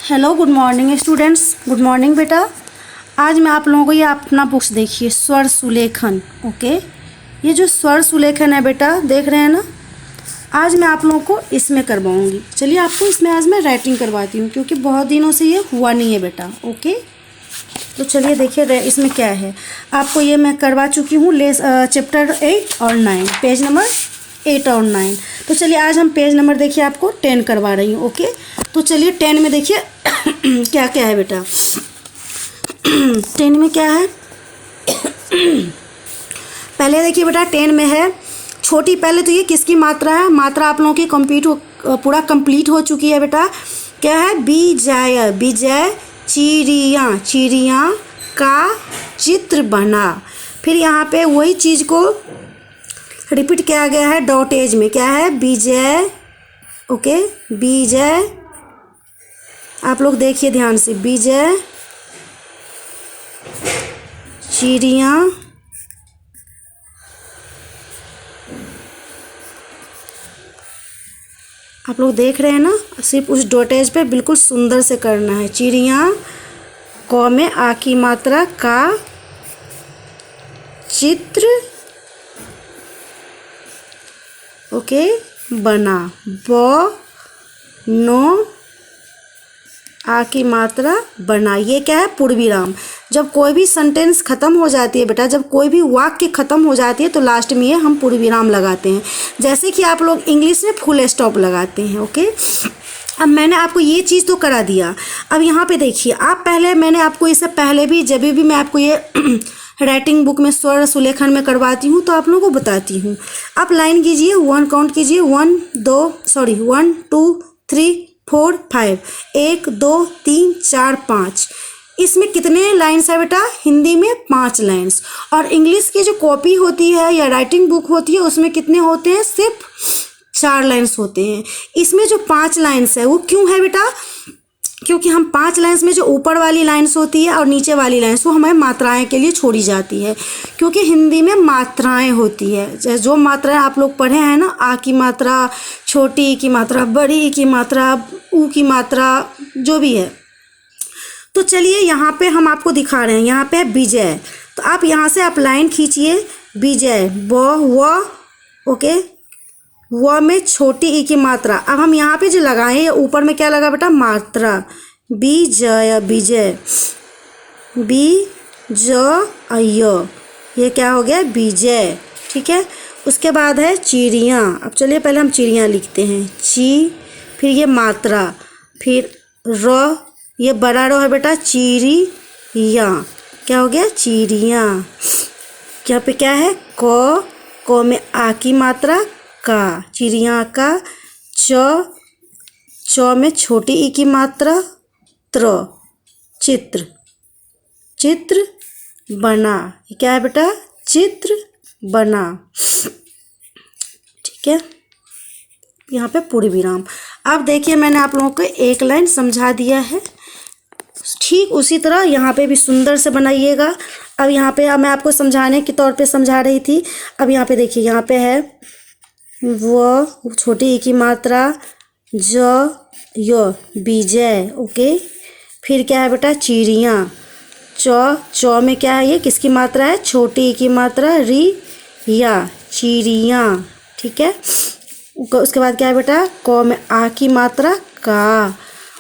Hello good morning students. Good morning बेटा। आज मैं आप लोगों को ये अपना बुक्स देखिए स्वर सुलेखन। ओके, ये जो स्वर सुलेखन है बेटा, देख रहे हैं ना। आज मैं आप लोगों को इसमें करवाऊंगी। चलिए आपको इसमें आज मैं राइटिंग करवाती हूँ, क्योंकि बहुत दिनों से ये हुआ नहीं है बेटा। ओके, तो चलिए देखिए इसमें क्या है। आपको ये मैं करवा चुकी हूँ चैप्टर 8 और 9, पेज नंबर 8 और 9। तो चलिए आज हम पेज नंबर देखिए आपको 10 करवा रही हूँ। ओके, तो चलिए 10 में देखिए क्या क्या है बेटा। 10 में क्या है पहले देखिए बेटा, 10 में है छोटी। पहले तो ये किसकी मात्रा है? मात्रा आप लोगों की पूरा कंप्लीट हो चुकी है बेटा। क्या है? विजय, विजय चिड़िया, चिड़िया का चित्र बना। फिर यहाँ पे वही चीज़ को रिपीट किया गया है डॉट एज में। क्या है? विजय। ओके, विजय, आप लोग देखिए ध्यान से। विजय चिड़िया आप लोग देख रहे हैं ना, सिर्फ उस डॉटेज पे बिल्कुल सुंदर से करना है। चिड़िया क में आ की मात्रा का चित्र ओके बना। ब नो आ की मात्रा बना। ये क्या है? पूर्वीराम। जब कोई भी सेंटेंस खत्म हो जाती है बेटा, जब कोई भी वाक्य खत्म हो जाती है तो लास्ट में ये हम पूर्वीराम लगाते हैं। जैसे कि आप लोग इंग्लिश में फुल स्टॉप लगाते हैं। ओके, अब मैंने आपको ये चीज़ तो करा दिया। अब यहाँ पे देखिए, आप पहले मैंने आपको इससे पहले भी जब भी मैं आपको ये राइटिंग बुक में स्वर सुलेखन में करवाती हूँ तो आप लोगों को बताती हूँ। आप लाइन कीजिए, 1 काउंट कीजिए। 1 2 3 4 5, 1 2 3 4 5। इसमें कितने लाइन्स है बेटा? हिंदी में 5 लाइन्स। और इंग्लिश की जो कॉपी होती है या राइटिंग बुक होती है उसमें कितने होते हैं? सिर्फ 4 लाइन्स होते हैं। इसमें जो 5 लाइन्स है वो क्यों है बेटा? क्योंकि हम 5 लाइन्स में जो ऊपर वाली लाइन्स होती है और नीचे वाली लाइन्स वो हमें मात्राएं के लिए छोड़ी जाती है। क्योंकि हिंदी में मात्राएं होती है। जो मात्राएं आप लोग पढ़े हैं ना, आ की मात्रा, छोटी की मात्रा, बड़ी की मात्रा, ऊ की मात्रा, जो भी है। तो चलिए यहाँ पे हम आपको दिखा रहे हैं। यहाँ पे है विजय, तो आप यहाँ से आप लाइन खींचिए। विजय, व ओके, व में छोटी ई की मात्रा। अब हम यहाँ पे जो लगाए ऊपर में क्या लगा बेटा? मात्रा। विजय, विजय, विजय, ये क्या हो गया? विजय। ठीक है, उसके बाद है चिड़िया। अब चलिए पहले हम चिड़िया लिखते हैं। ची, फिर ये मात्रा, फिर र, ये बड़ा रो है बेटा, चिड़िया। क्या हो गया? चिड़िया। यहाँ पे क्या है? क में आ की मात्रा का, चिड़िया का। च में छोटी ई की मात्रा, त्र, चित्र, चित्र बना। ये क्या है बेटा? चित्र बना। ठीक है, यहाँ पे पूर्ण विराम। अब देखिए मैंने आप लोगों को एक लाइन समझा दिया है, ठीक उसी तरह यहाँ पे भी सुंदर से बनाइएगा। अब यहाँ पे मैं आपको समझाने के तौर पे समझा रही थी। अब यहाँ पे देखिए, यहाँ पे है वो छोटी ई की मात्रा, ज य, विजय। ओके, फिर क्या है बेटा? चिड़िया। च में क्या है? ये किसकी मात्रा है? छोटी ई की मात्रा, री, या, चिड़िया। ठीक है, उसके बाद क्या है बेटा? क में आ की मात्रा का।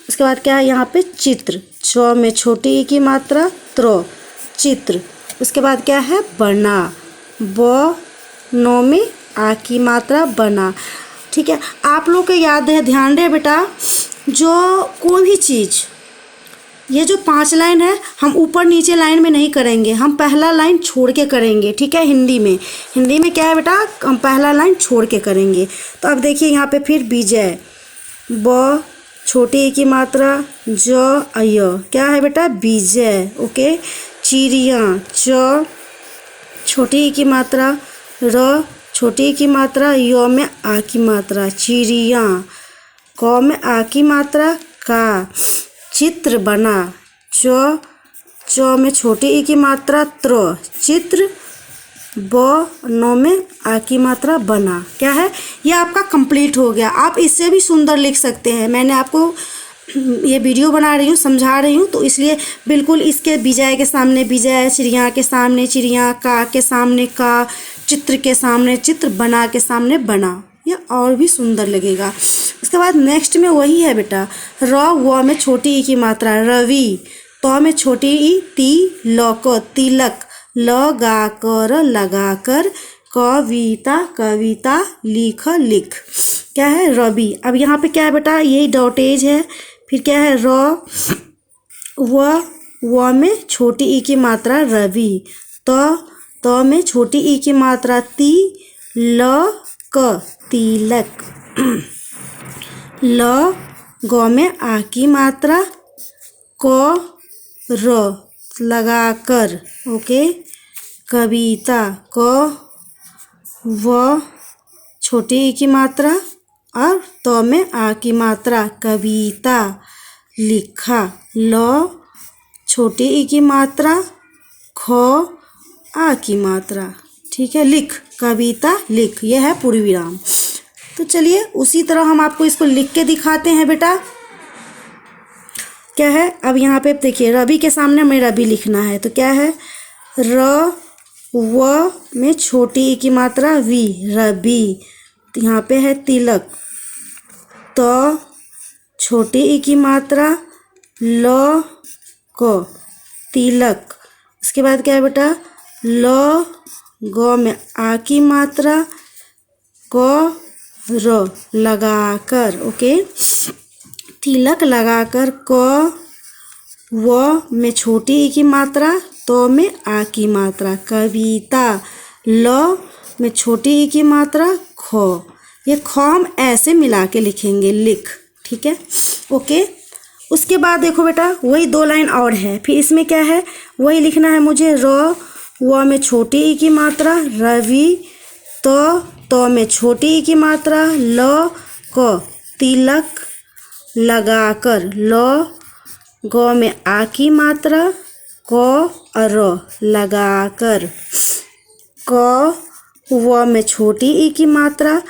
उसके बाद क्या है? यहाँ पे चित्र। च में छोटी ई की मात्रा, त्र, चित्र। उसके बाद क्या है? बना। ब नो में आ की मात्रा, बना। ठीक है, आप लोग को याद है, ध्यान रहे बेटा, जो कोई भी चीज़, ये जो 5 लाइन है हम ऊपर नीचे लाइन में नहीं करेंगे, हम पहला लाइन छोड़ के करेंगे। ठीक है, हिंदी में क्या है बेटा? हम पहला लाइन छोड़ के करेंगे। तो अब देखिए यहाँ पे फिर विजय, ब छोटी ई की मात्रा, ज य, क्या है बेटा? विजय। ओके, चिड़िया, च छोटी ई की मात्रा, र छोटी ई की मात्रा, य में आ की मात्रा, चिड़िया। क में आ की मात्रा का, चित्र बना। च में छोटी ई की मात्रा, त्र, चित्र। ब नो में आ की मात्रा, बना। क्या है? ये आपका कंप्लीट हो गया। आप इससे भी सुंदर लिख सकते हैं। मैंने आपको ये वीडियो बना रही हूँ, समझा रही हूँ, तो इसलिए बिल्कुल इसके विजय के सामने विजय, चिड़िया के सामने चिड़िया, का के सामने का, चित्र के सामने चित्र, बना के सामने बना, ये और भी सुंदर लगेगा। उसके बाद नेक्स्ट में वही है बेटा, र व में छोटी ई की मात्रा रवि, तो में छोटी ई ती ल को तिलक, लगा कर लगा कर, कविता कविता, लिख लिख, क्या है रवि। अब यहाँ पे क्या है बेटा, यही डॉटेज है, फिर क्या है र व में छोटी ई की मात्रा रवि, तो में छोटी ई की मात्रा ती, ल क तिलक, ल ग में आ की मात्रा, क र लगा कर, ओके, कविता, क व छोटी ई की मात्रा और तो में आ की मात्रा, कविता, लिखा, ल छोटी ई की मात्रा, ख आ की मात्रा, ठीक है, लिख, कविता लिख, यह है पूर्ण विराम। तो चलिए उसी तरह हम आपको इसको लिख के दिखाते हैं बेटा। क्या है, अब यहाँ पे देखिए रवि के सामने हमें रवि लिखना है, तो क्या है, र व में छोटी ई की मात्रा वी, रवि, तो यहाँ पे है तिलक, तो छोटी ई की मात्रा, ल क तिलक, उसके बाद क्या है बेटा, ल ग में आ की मात्रा, क र लगाकर, ओके, तिलक लगाकर, क व में छोटी ई की मात्रा, तो में आ की मात्रा, कविता, ल में छोटी ई की मात्रा, ख, ये ख हम ऐसे मिला के लिखेंगे, लिख, ठीक है, ओके। उसके बाद देखो बेटा वही 2 लाइन और है, फिर इसमें क्या है, वही लिखना है मुझे, र व में छोटी ई की मात्रा, रवि, तो में छोटी ई की मात्रा, ल क तिलक लगाकर, ल ग में आ की मात्रा, क र लगाकर, क व में छोटी ई की मात्रा,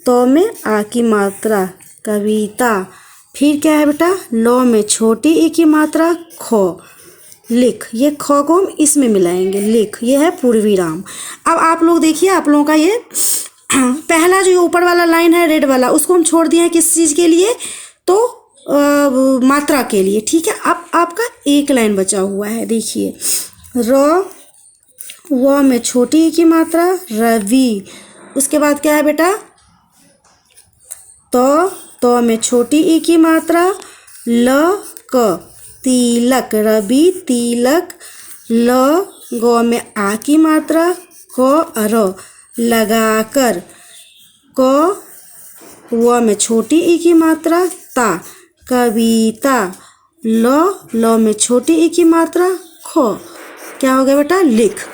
तो में आ की मात्रा, कविता, फिर क्या है बेटा, ल में छोटी ई की मात्रा, ख, लिख, ये ख को हम इसमें मिलाएंगे, लिख, ये है पूर्ण विराम। अब आप लोग देखिए, आप लोगों का ये पहला जो ऊपर वाला लाइन है रेड वाला, उसको हम छोड़ दिए हैं किस चीज़ के लिए, तो मात्रा के लिए, ठीक है। अब आपका एक लाइन बचा हुआ है, देखिए, र व में छोटी ई की मात्रा, रवि, उसके बाद क्या है बेटा, तो में छोटी ई की मात्रा, ल क तिलक, रवि तिलक, ल ग में आ की मात्रा, क र लगाकर, क व में छोटी ई की मात्रा, ता, कविता, ल में छोटी ई की मात्रा, ख, क्या हो गया बेटा, लिख।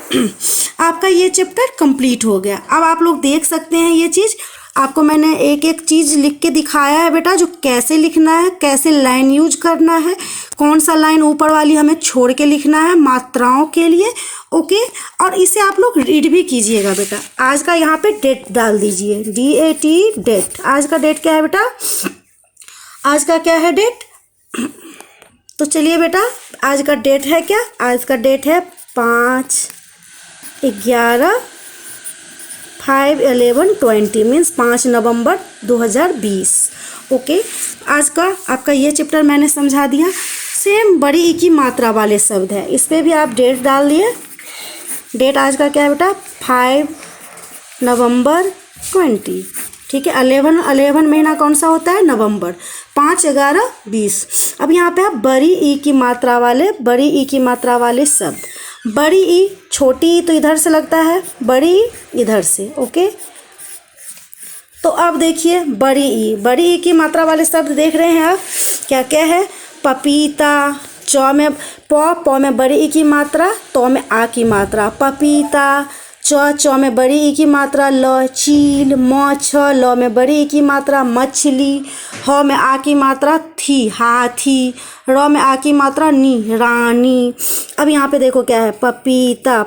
आपका ये चैप्टर कंप्लीट हो गया। अब आप लोग देख सकते हैं ये चीज़, आपको मैंने एक एक चीज़ लिख के दिखाया है बेटा, जो कैसे लिखना है, कैसे लाइन यूज करना है, कौन सा लाइन ऊपर वाली हमें छोड़ के लिखना है मात्राओं के लिए, ओके। और इसे आप लोग रीड भी कीजिएगा बेटा। आज का यहाँ पे डेट डाल दीजिए, DAT डेट। आज का डेट क्या है बेटा, आज का क्या है डेट, तो चलिए बेटा आज का डेट है क्या, आज का डेट है 5/11/20 मीन्स 5 नवंबर 2020, ओके। आज का आपका ये चैप्टर मैंने समझा दिया। सेम बड़ी ई की मात्रा वाले शब्द है, इस पर भी आप डेट डाल दिए। डेट आज का क्या है बेटा, 5 नवंबर 20, ठीक है। 11 महीना कौन सा होता है, नवंबर, 5/11/20। अब यहाँ पे आप बड़ी ई की मात्रा वाले शब्द, बड़ी ई, छोटी ई तो इधर से लगता है, बड़ी ई इधर से, ओके। तो अब देखिए बड़ी ई की मात्रा वाले शब्द देख रहे हैं आप, क्या क्या है, पपीता, च में प में बड़ी ई की मात्रा, तो में आ की मात्रा, पपीता, च में बड़ी ई की मात्रा, ल, चील, म छ, ल में बड़ी ई की मात्रा, मछली, ह में आ की मात्रा, थी, हाथी, र में आ की मात्रा, नी, रानी। अब यहाँ पे देखो क्या है, पपीता,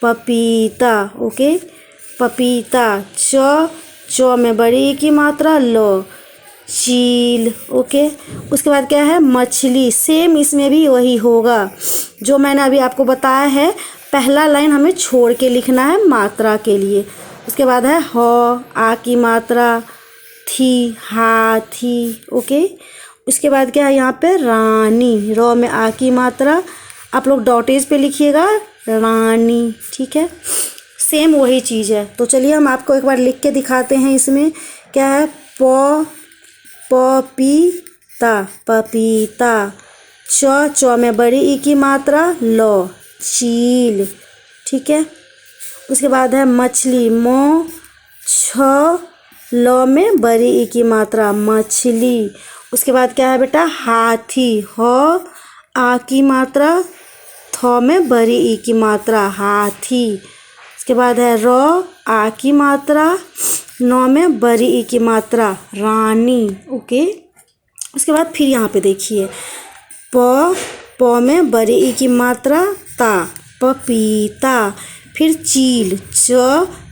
पपीता, ओके, पपीता, च में बड़ी ई की मात्रा, ल, चील। ओके, उसके बाद क्या है, मछली। सेम इसमें भी वही होगा जो मैंने अभी आपको बताया है। पहला लाइन हमें छोड़ के लिखना है मात्रा के लिए। उसके बाद है ह, आ की मात्रा, थी, हाथी। ओके, उसके बाद क्या है यहाँ पे रानी, र में आ की मात्रा, आप लोग डॉटेज पे लिखिएगा रानी। ठीक है, सेम वही चीज़ है। तो चलिए हम आपको एक बार लिख के दिखाते हैं। इसमें क्या है, पपीता, पपीता। च में बड़ी ई की मात्रा, ल, चील। ठीक है, उसके बाद है मछली, म, छ, ल में बड़ी ई की मात्रा, मछली। उसके बाद क्या है बेटा, हाथी, ह, आ की मात्रा, थ में बड़ी ई की मात्रा, हाथी। उसके बाद है र, आ की मात्रा, नौ में बड़ी ई की मात्रा, रानी। ओके, उसके बाद फिर यहाँ पे देखिए, प में बड़ी ई की मात्रा, ता, पपीता। फिर चील,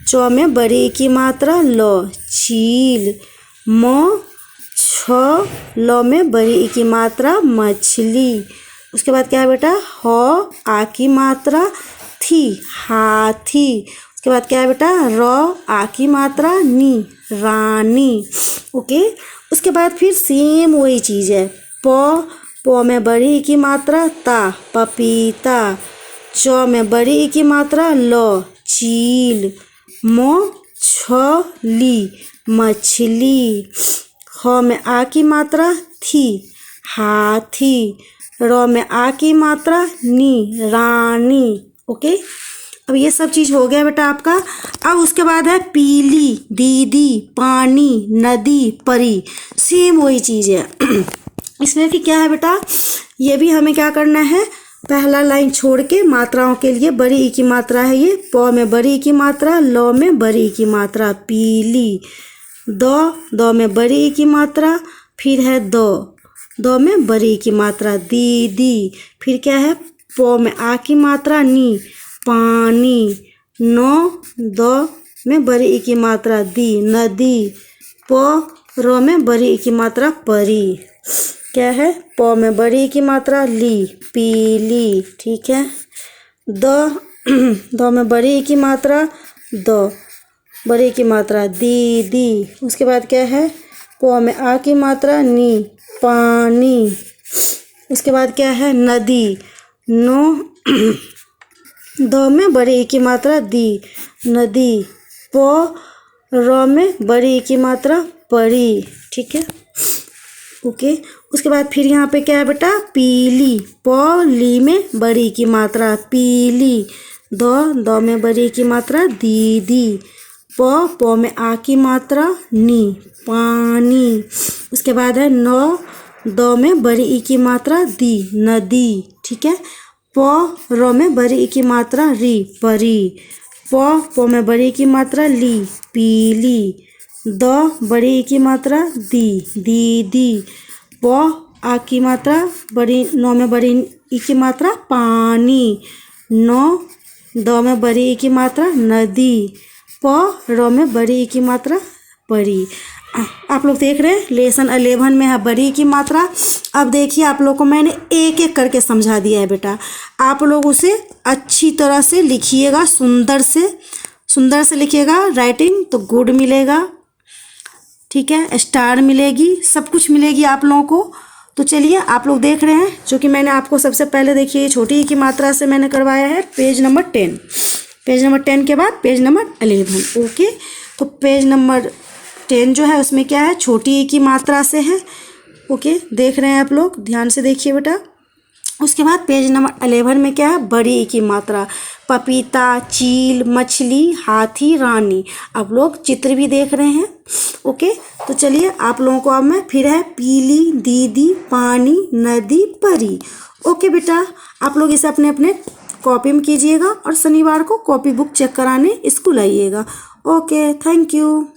च में बड़ी ई की मात्रा, ल, चील। म, छ, ल में बड़ी ई की मात्रा, मछली। उसके बाद क्या है बेटा, ह, आ की मात्रा, थी, हाथी। उसके बाद क्या है बेटा, र, आ की मात्रा, नी, रानी। ओके, उसके बाद फिर सेम वही चीज़ है। प में बड़ी ई की मात्रा, ता, पपीता। च में बड़ी ई की मात्रा, ल, चील। म, छ, ली, मछली। ह में आ की मात्रा, थी, हाथी। र में आ की मात्रा, नी, रानी। ओके, अब ये सब चीज़ हो गया बेटा आपका। अब उसके बाद है पीली, दीदी, पानी, नदी, परी। सेम वही चीज़ है। इसमें भी क्या है बेटा, ये भी हमें क्या करना है, पहला लाइन छोड़ के मात्राओं के लिए बड़ी ई की मात्रा है ये। प में बड़ी ई की मात्रा, ल में बड़ी ई की मात्रा, पीली। द में बड़ी ई की मात्रा, फिर है द में बड़ी ई की मात्रा, दीदी। फिर क्या है, प में आ की मात्रा, नी, पानी। द में बड़ी ई की मात्रा, दी, नदी। र में बड़ी ई की मात्रा, परी। क्या है, प में बड़ी ई की मात्रा, ली, पीली। ठीक है, द में बड़ी ई की मात्रा, द, बड़ी की मात्रा, दीदी। उसके बाद क्या है, प में आ की मात्रा, नी, पानी। उसके बाद क्या है, नदी। द में बड़ी ई की मात्रा, दी, नदी। र में बड़ी ई की मात्रा, परी। ठीक है, ओके। उसके बाद फिर यहाँ पे क्या है बेटा, पीली, ली में बड़ी की मात्रा, पीली। द में बड़ी की मात्रा, दीदी। प में आ की मात्रा, नी, पानी। उसके बाद है द में बड़ी ई की मात्रा, दी, नदी। ठीक है, र में बड़ी ई की मात्रा, री, परी। प में बड़ी ई की मात्रा, ली, पीली। द बड़ी ई की मात्रा, दी, दीदी। आ की मात्रा बड़ी, नौ में बड़ी ई की मात्रा, पानी। द में बड़ी ई की मात्रा, नदी। र में बड़ी ई की मात्रा, परी। आप लोग देख रहे हैं लेसन 11 में है बड़ी की मात्रा। अब देखिए आप लोग को मैंने एक एक करके समझा दिया है बेटा, आप लोग उसे अच्छी तरह से लिखिएगा, सुंदर से लिखिएगा। राइटिंग तो गुड मिलेगा, ठीक है, स्टार मिलेगी, सब कुछ मिलेगी आप लोगों को। तो चलिए आप लोग देख रहे हैं, जो कि मैंने आपको सबसे पहले देखिए छोटी की मात्रा से मैंने करवाया है पेज नंबर 10। पेज नंबर 10 के बाद पेज नंबर 11। ओके, तो पेज नंबर 10 जो है उसमें क्या है, छोटी की मात्रा से है। ओके, देख रहे हैं आप लोग, ध्यान से देखिए बेटा। उसके बाद पेज नंबर 11 में क्या है, बड़ी की मात्रा, पपीता, चील, मछली, हाथी, रानी। आप लोग चित्र भी देख रहे हैं। ओके, तो चलिए आप लोगों को अब मैं फिर है पीली, दीदी, पानी, नदी, परी। ओके बेटा, आप लोग इसे अपने अपने कॉपी में कीजिएगा और शनिवार को कॉपी बुक चेक कराने स्कूल आइएगा। Okay, thank you.